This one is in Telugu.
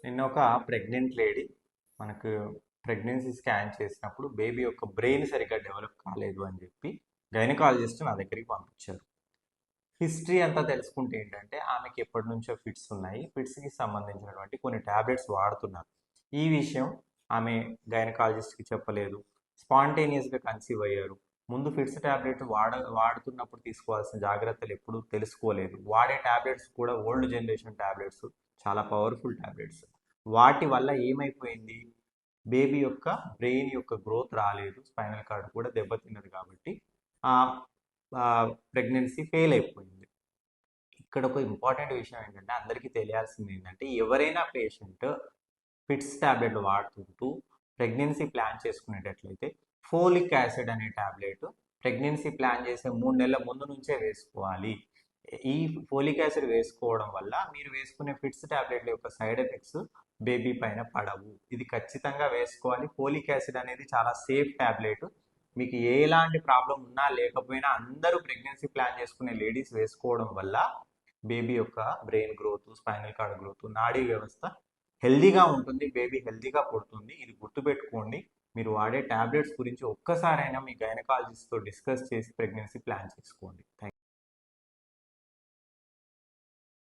నిన్న ఒక ప్రెగ్నెంట్ లేడీ మనకు ప్రెగ్నెన్సీ స్కాన్ చేసినప్పుడు బేబీ యొక్క బ్రెయిన్ సరిగ్గా డెవలప్ కాలేదు అని చెప్పి గైనకాలజిస్ట్ నా దగ్గరికి పంపించారు. హిస్టరీ అంతా తెలుసుకుంటే ఏంటంటే ఆమెకి ఎప్పటి నుంచో ఫిట్స్ ఉన్నాయి. ఫిట్స్కి సంబంధించినటువంటి కొన్ని ట్యాబ్లెట్స్ వాడుతున్నారు. ఈ విషయం ఆమె గైనకాలజిస్ట్కి చెప్పలేదు. స్పాంటేనియస్గా కన్సీవ్ అయ్యారు. ముందు ఫిట్స్ ట్యాబ్లెట్ వాడుతున్నప్పుడు తీసుకోవాల్సిన జాగ్రత్తలు ఎప్పుడూ తెలుసుకోలేదు. వాడే ట్యాబ్లెట్స్ కూడా ఓల్డ్ జనరేషన్ ట్యాబ్లెట్స్, చాలా పవర్ఫుల్ ట్యాబ్లెట్స్. వాటి వల్ల ఏమైపోయింది, బేబీ యొక్క బ్రెయిన్ యొక్క గ్రోత్ రాలేదు, స్పైనల్ కార్డ్ కూడా దెబ్బతిన్నది. కాబట్టి ఆ ప్రెగ్నెన్సీ ఫెయిల్ అయిపోయింది. ఇక్కడ ఒక ఇంపార్టెంట్ విషయం ఏంటంటే అందరికీ తెలియాల్సింది ఏంటంటే ఎవరైనా పేషెంట్ ఫిట్స్ ట్యాబ్లెట్లు వాడుతుంటూ ప్రెగ్నెన్సీ ప్లాన్ చేసుకునేటట్లయితే ఫోలిక్ యాసిడ్ అనే ట్యాబ్లెట్ ప్రెగ్నెన్సీ ప్లాన్ చేసే 3 నెలల ముందు నుంచే వేసుకోవాలి. ఈ ఫోలిక్ యాసిడ్ వేసుకోవడం వల్ల మీరు వేసుకునే ఫిట్స్ ట్యాబ్లెట్ల యొక్క సైడ్ ఎఫెక్ట్స్ బేబీ పైన పడవు. ఇది ఖచ్చితంగా వేసుకోవాలి. ఫోలిక్ యాసిడ్ అనేది చాలా సేఫ్ ట్యాబ్లెట్. మీకు ఎలాంటి ప్రాబ్లం ఉన్నా లేకపోయినా అందరూ ప్రెగ్నెన్సీ ప్లాన్ చేసుకునే లేడీస్ వేసుకోవడం వల్ల బేబీ యొక్క brain growth, spinal cord growth, నాడీ వ్యవస్థ హెల్దీగా ఉంటుంది. బేబీ హెల్దీగా పుడుతుంది. ఇది గుర్తుపెట్టుకోండి. మీరు వాడే ట్యాబ్లెట్స్ గురించి ఒక్కసారైనా మీ గైనకాలజిస్ట్తో డిస్కస్ చేసి ప్రెగ్నెన్సీ ప్లాన్ చేసుకోండి. థ్యాంక్